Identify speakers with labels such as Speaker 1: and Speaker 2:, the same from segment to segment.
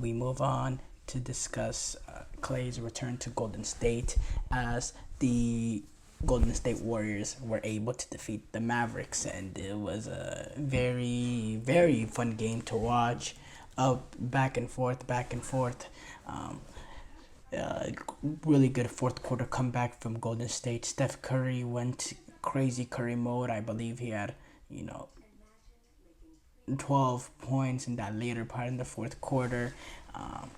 Speaker 1: we move on to discuss Klay's return to Golden State as the Golden State Warriors were able to defeat the Mavericks, and it was a very, very fun game to watch. Up, back and forth, back and forth. Um, uh, Really good fourth quarter comeback from Golden State. Steph Curry went crazy Curry mode. I believe he had, you know, 12 points in that later part in the fourth quarter. Um,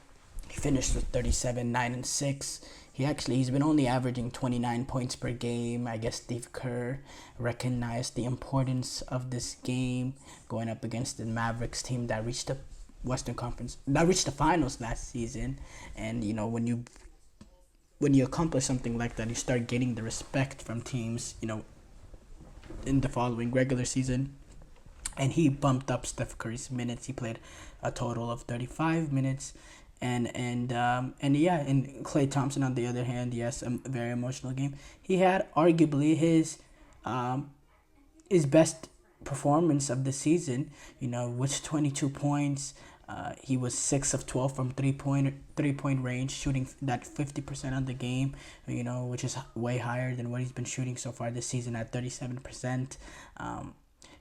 Speaker 1: he finished with 37, 9, and 6. He's been only averaging 29 points per game. I guess Steve Kerr recognized the importance of this game going up against the Mavericks team that reached the Western Conference, that reached the finals last season. And when you accomplish something like that, you start getting the respect from teams, in the following regular season. And he bumped up Steph Curry's minutes. He played a total of 35 minutes. And Klay Thompson, on the other hand, yes, a very emotional game. He had arguably his best performance of the season, with 22 points. He was 6 of 12 from three point range, shooting that 50% on the game, which is way higher than what he's been shooting so far this season at 37%.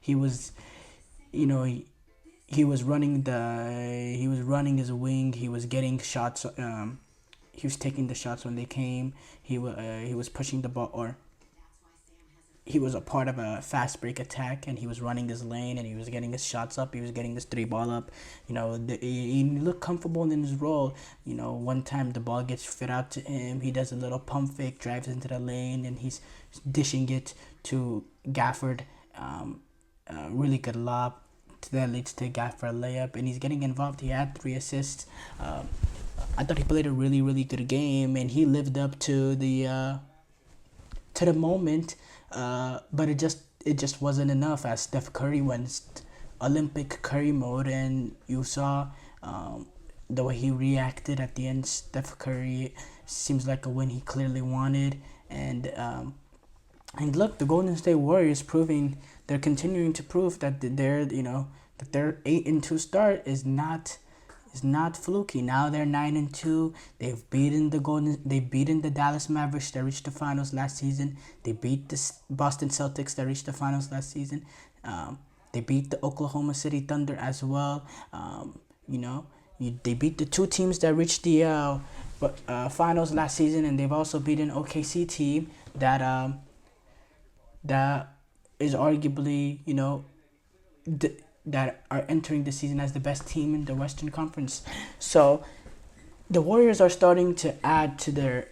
Speaker 1: He was, you know, he was running his wing. He was getting shots. He was taking the shots when they came. He was pushing the ball, or he was a part of a fast break attack, and he was running his lane, and he was getting his shots up. He was getting his three ball up. He looked comfortable in his role. One time the ball gets fit out to him. He does a little pump fake, drives into the lane, and he's dishing it to Gafford. Really good lob that leads to Gafford layup, and he's getting involved. He had 3 assists. I thought he played a really, really good game, and he lived up to the moment. But it just wasn't enough, as Steph Curry went Olympic Curry mode, and you saw the way he reacted at the end. Steph Curry seems like a win he clearly wanted, and look, the Golden State Warriors they're continuing to prove that their 8-2 start is not fluky. Now they're 9-2. They've beaten the Dallas Mavericks that reached the finals last season. They beat the Boston Celtics that reached the finals last season. They beat the Oklahoma City Thunder as well. They beat the 2 teams that reached the finals last season, and they've also beaten OKC team that is arguably that are entering the season as the best team in the Western Conference. So the Warriors are starting to add to their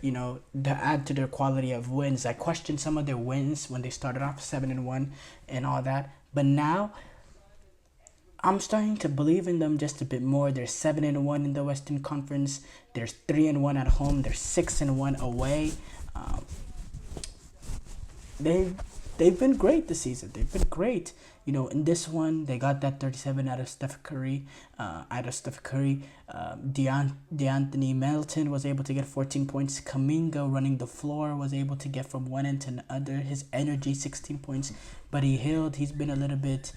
Speaker 1: quality of wins. I questioned some of their wins when they started off 7-1 and all that, but now I'm starting to believe in them just a bit more. They're 7-1 in the Western Conference. They're 3-1 at home. They're 6-1 away. They've been great this season. They've been great. In this one, they got that 37 out of Steph Curry. DeAnthony Melton was able to get 14 points. Kuminga, running the floor, was able to get from one end to the other. His energy, 16 points. But he's been a little bit...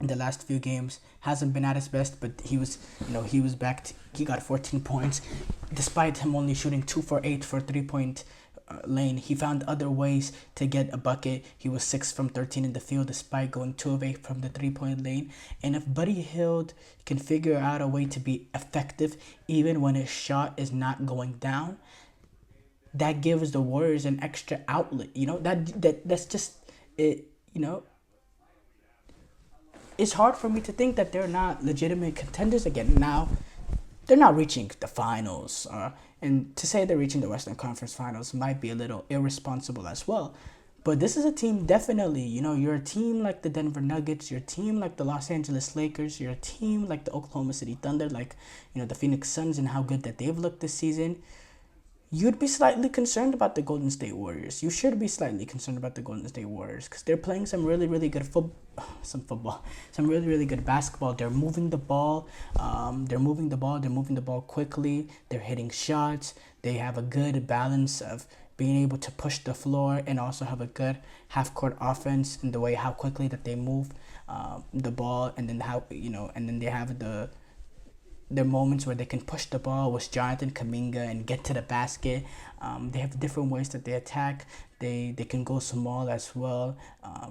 Speaker 1: in the last few games, hasn't been at his best, but he was back. He got 14 points. Despite him only shooting 2 for 8 for 3-point lane, he found other ways to get a bucket. He was 6 from 13 in the field, despite going 2 of 8 from the 3-point lane. And if Buddy Hield can figure out a way to be effective, even when his shot is not going down, that gives the Warriors an extra outlet. That's just it. It's hard for me to think that they're not legitimate contenders again. Now, they're not reaching the finals. And to say they're reaching the Western Conference Finals might be a little irresponsible as well. But this is a team, definitely. You're a team like the Denver Nuggets. You're a team like the Los Angeles Lakers. You're a team like the Oklahoma City Thunder, like, the Phoenix Suns, and how good that they've looked this season. You'd be slightly concerned about the Golden State Warriors. You should be slightly concerned about the Golden State Warriors because they're playing some really, really good some really, really good basketball. They're moving the ball. They're moving the ball quickly. They're hitting shots. They have a good balance of being able to push the floor and also have a good half-court offense in the way how quickly that they move. the ball, and then how and then they have their moments where they can push the ball with Jonathan Kaminga and get to the basket. They have different ways that they attack. They can go small as well.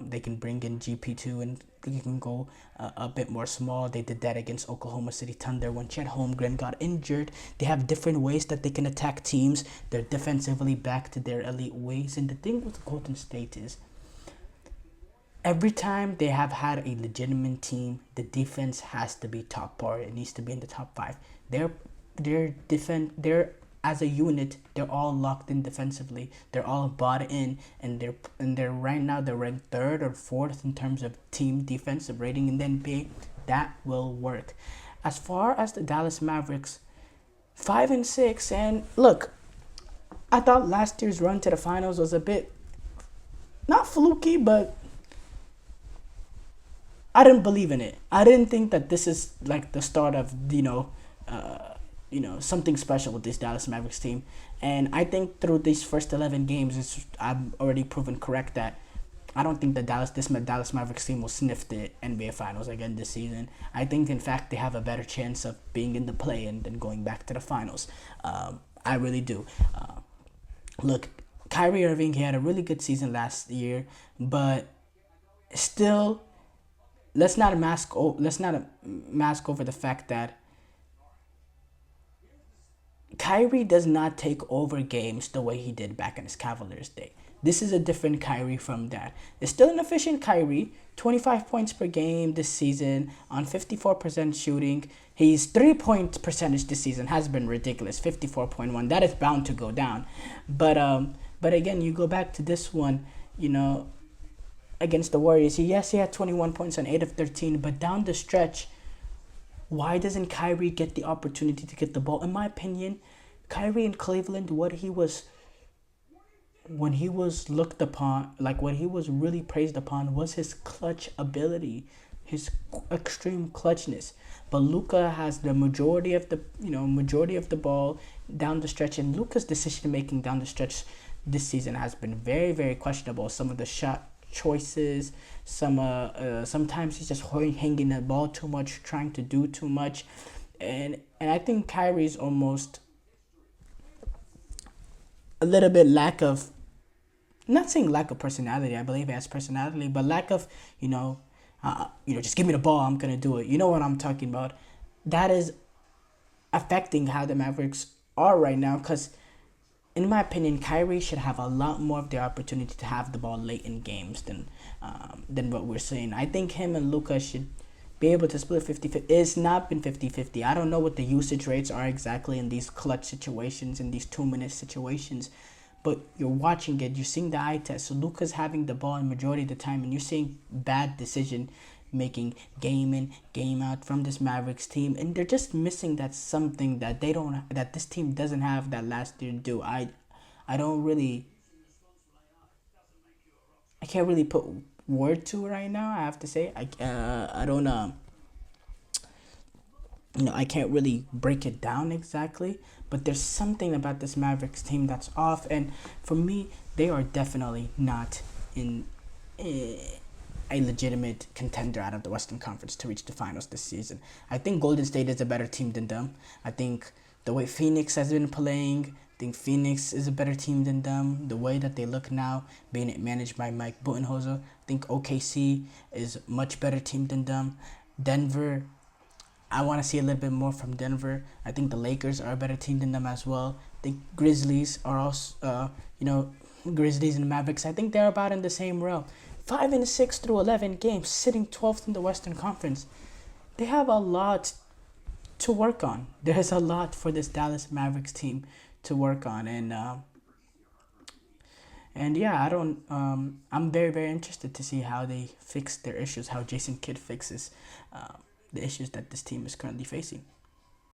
Speaker 1: They can bring in GP2 and they can go a bit more small. They did that against Oklahoma City Thunder when Chet Holmgren got injured. They have different ways that they can attack teams. They're defensively back to their elite ways. And the thing with Golden State is, every time they have had a legitimate team, the defense has to be top par. It needs to be in the top five. They're as a unit, they're all locked in defensively. They're all bought in, and they're right now they're ranked third or fourth in terms of team defensive rating in the NBA. That will work. As far as the Dallas Mavericks, 5-6, and look, I thought last year's run to the finals was a bit not fluky, but I didn't believe in it. I didn't think that this is like the start of something special with this Dallas Mavericks team. And I think through these first 11 games, I've already proven correct that I don't think this Dallas Mavericks team will sniff the NBA Finals again this season. I think, in fact, they have a better chance of being in the play and then going back to the finals. I really do. Look, Kyrie Irving, he had a really good season last year, but still, let's not mask over the fact that Kyrie does not take over games the way he did back in his Cavaliers day. This is a different Kyrie from that. It's still an efficient Kyrie, 25 points per game this season on 54% shooting. His 3-point percentage this season has been ridiculous, 54.1. That is bound to go down. But again, you go back to this one, against the Warriors. He had 21 points on 8 of 13, but down the stretch, why doesn't Kyrie get the opportunity to get the ball? In my opinion, Kyrie in Cleveland, when he was looked upon, like what he was really praised upon, was his clutch ability, his extreme clutchness. But Luka has the majority of the ball down the stretch, and Luka's decision making down the stretch this season has been very, very questionable. Some of the shot choices, sometimes he's just hanging the ball too much, trying to do too much, and I think Kyrie's almost a little bit not saying lack of personality. I believe he has personality, but lack of just give me the ball, I'm gonna do it. You know what I'm talking about? That is affecting how the Mavericks are right now, because in my opinion, Kyrie should have a lot more of the opportunity to have the ball late in games than what we're seeing. I think him and Luka should be able to split 50-50. It's not been 50-50. I don't know what the usage rates are exactly in these clutch situations, in these 2-minute situations, but you're watching it, you're seeing the eye test. So Luka's having the ball in majority of the time, and you're seeing bad decision making game in, game out from this Mavericks team, and they're just missing that something that this team doesn't have that last year do. I can't really put word to it right now. I have to say I don't I can't really break it down exactly, but there's something about this Mavericks team that's off, and for me, they are definitely not in a legitimate contender out of the Western Conference to reach the finals this season. I think Golden State is a better team than them. I think the way Phoenix has been playing, I think Phoenix is a better team than them. The way that they look now, being managed by Mike Budenholzer, I think OKC is a much better team than them. Denver, I want to see a little bit more from Denver. I think the Lakers are a better team than them as well. I think Grizzlies are also, Grizzlies and Mavericks, I think they're about in the same realm. 5-6 through 11 games, sitting 12th in the Western Conference. They have a lot to work on. There's a lot for this Dallas Mavericks team to work on, and yeah, I'm very, very interested to see how they fix their issues, how Jason Kidd fixes the issues that this team is currently facing.